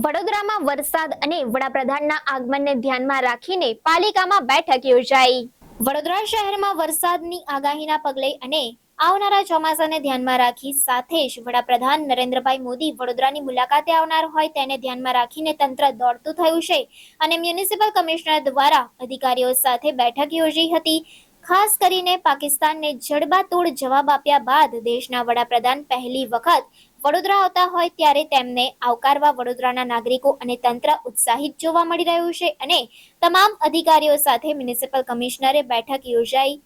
વડોદરામાં વરસાદ અને વડાપ્રધાનના આગમનને ધ્યાનમાં રાખીને પાલિકામાં બેઠક યોજાઈ. વડોદરા શહેરમાં વરસાદની આગાહીના પગલે અને આવનારા ચોમાસાને ધ્યાનમાં રાખી સાથે જ વડાપ્રધાન નરેન્દ્રભાઈ મોદી વડોદરાની મુલાકાતે આવનાર હોય તેને ધ્યાનમાં રાખીને તંત્ર દોડતું થયું છે અને મ્યુનિસિપલ કમિશનર દ્વારા અધિકારીઓ સાથે બેઠક યોજી હતી. ખાસ કરીને પાકિસ્તાનને જડબાતોડ જવાબ આપ્યા બાદ દેશના વડાપ્રધાન પહેલી વખત વડોદરા આવતા હોય ત્યારે તેમને આવકારવા વડોદરાના નાગરિકો અને તંત્ર ઉત્સાહિત જોવા મળી રહ્યું છે અને તમામ અધિકારીઓ સાથે મ્યુનિસિપલ કમિશનરે બેઠક યોજાઈ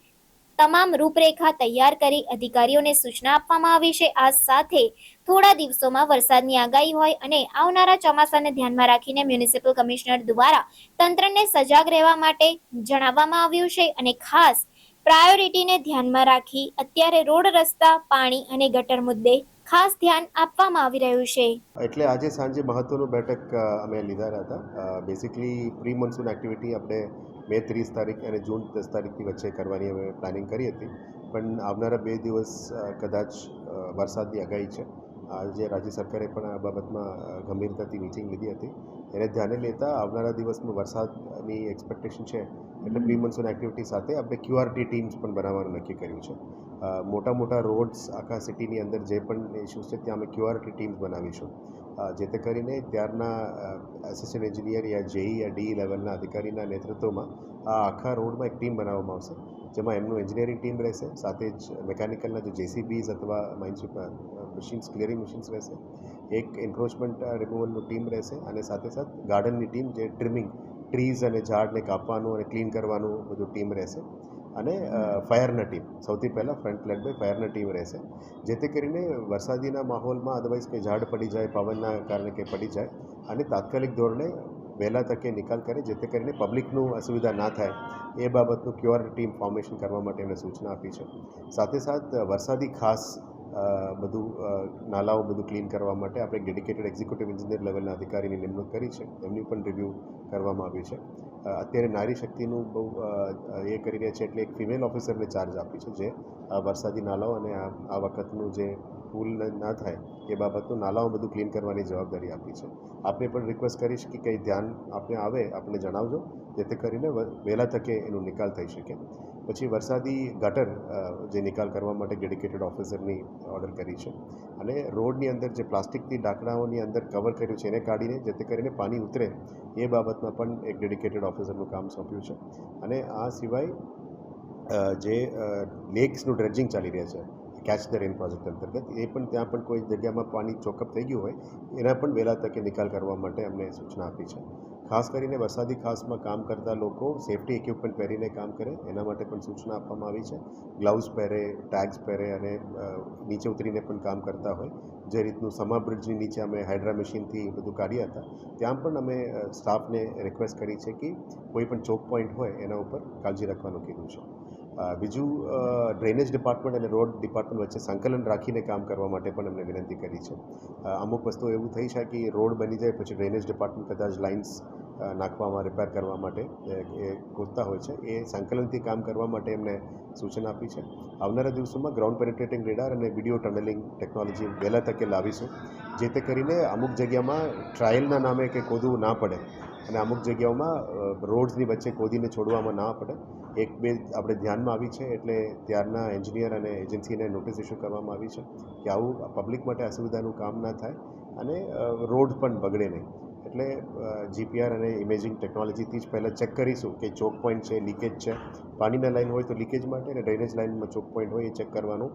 તમામ રૂપરેખા તૈયાર કરી અધિકારીઓને સૂચના આપવામાં આવી છે. આ સાથે થોડા દિવસોમાં વરસાદની આગાહી હોય અને આવનારા ચોમાસાને ધ્યાનમાં રાખીને મ્યુનિસિપલ કમિશનર દ્વારા તંત્રને સજાગ રહેવા માટે જણાવવામાં આવ્યું છે અને ખાસ પ્રાયોરિટીને ધ્યાનમાં રાખી અત્યારે રોડ રસ્તા પાણી અને ગટર મુદ્દે ખાસ ધ્યાન આપવામાં આવી રહ્યું છે. એટલે આજે સાંજે મહત્વનું બેઠક અમે લીધા હતા. બેસિકલી પ્રી મોન્સૂન એક્ટિવિટી આપણે મે 30 તારીખ અને જૂન 10 તારીખની વચ્ચે કરવાની અમે પ્લાનિંગ કરી હતી, પણ આવનારા 2 દિવસ કદાચ વરસાદની આગાહી છે. આજે રાજ્ય સરકારે પણ આ બાબતમાં ગંભીરતાથી મિટિંગ લીધી હતી. એને ધ્યાને લેતા આવનારા દિવસમાં વરસાદની એક્સપેક્ટેશન છે, એટલે પ્રી મોન્સૂન એક્ટિવિટી સાથે આપણે QRT ટીમ્સ પણ બનાવવાનું નક્કી કર્યું છે. મોટા મોટા રોડ્સ આખા સિટીની અંદર જે પણ ઇસ્યુઝ છે ત્યાં અમે QRT ટીમ્સ બનાવીશું, જેથી કરીને ત્યારના એસિસ્ટન્ટ એન્જિનિયર યા જેઈ યા ડી લેવલના અધિકારીના નેતૃત્વમાં આ આખા રોડમાં એક ટીમ બનાવવામાં આવશે, જેમાં એમનું એન્જિનિયરિંગ ટીમ રહેશે, સાથે જ મેકેનિકલના જે JCBs અથવા મશીન્સ ક્લિયરિંગ મશીન્સ રહેશે, એક એન્ક્રોચમેન્ટ રિમૂવલનું ટીમ રહેશે અને સાથે સાથે ગાર્ડનની ટીમ જે ટ્રીમિંગ ટ્રીઝ અને ઝાડને કાપવાનું અને ક્લીન કરવાનું બધું ટીમ રહેશે, અને ફાયરના ટીમ સૌથી પહેલાં ફ્રન્ટ લેડ બાય ફાયરના ટીમ રહેશે, જેથી કરીને વરસાદીના માહોલમાં અદરવાઇઝ કંઈ ઝાડ પડી જાય, પવનના કારણે કંઈ પડી જાય અને તાત્કાલિક ધોરણે વહેલા તકે નિકાલ કરે, જેથી કરીને પબ્લિકનું અસુવિધા ના થાય એ બાબતનું QRT ટીમ ફોર્મેશન કરવા માટે એમને સૂચના આપી છે. સાથે સાથ વરસાદી ખાસ બધું નાલાઓ બધું ક્લીન કરવા માટે આપણે ડેડિકેટેડ એક્ઝિક્યુટિવ એન્જિનિયર લેવલના અધિકારીની નિમણૂક કરી છે, એમની પણ રિવ્યૂ કરવામાં આવ્યું છે. અત્યારે નારી શક્તિનું બહુ એ કરી રહ્યા છે, એટલે એક ફિમેલ ઓફિસરને ચાર્જ આપી છે, જે વરસાદી નાલાઓ અને આ વખતનું જે પુલ ના થાય એ બાબતનું નાલાઓ બધું ક્લીન કરવાની જવાબદારી આપી છે. આપણે પણ રિક્વેસ્ટ કરીશ કે કંઈ ધ્યાન આપણે આવે આપણે જણાવજો, જેથી કરીને વહેલા તકે એનો નિકાલ થઈ શકે. પછી વરસાદી ગટર જે નિકાલ કરવા માટે ડેડિકેટેડ ઓફિસરની ઓર્ડર કરી છે, અને રોડની અંદર જે પ્લાસ્ટિકની ઢાંકણાઓની અંદર કવર કર્યું છે એને કાઢીને જેથી કરીને પાણી ઉતરે એ બાબતમાં પણ એક ડેડિકેટેડ ઓફિસરનું કામ સોંપ્યું છે. અને આ સિવાય જે લેક્સનું ડ્રેજિંગ ચાલી રહ્યા છે કેચ ધ રેન પ્રોજેક્ટ અંતર્ગત, એ પણ ત્યાં પણ કોઈ જગ્યામાં પાણી ચોકઅપ થઈ ગયું હોય એના પણ વહેલા તકે નિકાલ કરવા માટે અમને સૂચના આપી છે. ખાસ કરીને વરસાદી ખાસમાં કામ કરતા લોકો સેફ્ટી ઇક્વિપમેન્ટ પહેરીને કામ કરે એના માટે પણ સૂચના આપવામાં આવી છે. ગ્લવ્સ પહેરે, ટેગ્સ પહેરે અને નીચે ઉતરીને પણ કામ કરતા હોય, જે રીતનું સમા બ્રિજની નીચે અમે હાઇડ્રા મશીનથી બધું કાઢ્યા હતા, ત્યાં પણ અમે સ્ટાફને રિક્વેસ્ટ કરી છે કે કોઈ પણ ચોક પોઈન્ટ હોય એના ઉપર કાળજી રાખવાનું કીધું છે. બીજું ડ્રેનેજ ડિપાર્ટમેન્ટ અને રોડ ડિપાર્ટમેન્ટ વચ્ચે સંકલન રાખીને કામ કરવા માટે પણ અમને વિનંતી કરી છે. અમુક વસ્તુ એવું થઈ છે કે રોડ બની જાય પછી ડ્રેનેજ ડિપાર્ટમેન્ટ કદાચ લાઇન્સ નાખવામાં રિપેર કરવા માટે એ ગોતતા હોય છે, એ સંકલનથી કામ કરવા માટે એમને સૂચના આપી છે. આવનારા દિવસોમાં ગ્રાઉન્ડ પેનિટ્રેટિંગ રેડાર અને વિડીયો ટનલિંગ ટેકનોલોજી વહેલા તકે લાવીશું, જેથી કરીને અમુક જગ્યામાં ટ્રાયલના નામે કે ખોદવું ના પડે અને અમુક જગ્યાઓમાં રોડ્સની વચ્ચે ખોદીને છોડવામાં ના પડે. એક બે આપણે ધ્યાનમાં આવી છે, એટલે ત્યારના એન્જિનિયર અને એજન્સીને નોટિસ ઇસ્યુ કરવામાં આવી છે કે આવું પબ્લિક માટે અસુવિધાનું કામ ના થાય અને રોડ પણ બગડે નહીં. એટલે GPR અને ઇમેજિંગ ટેકનોલોજીથી જ પહેલાં ચેક કરીશું કે ચોક પોઈન્ટ છે, લીકેજ છે, પાણીના લાઈન હોય તો લીકેજ માટે, અને ડ્રેનેજ લાઇનમાં ચોક પોઈન્ટ હોય એ ચેક કરવાનું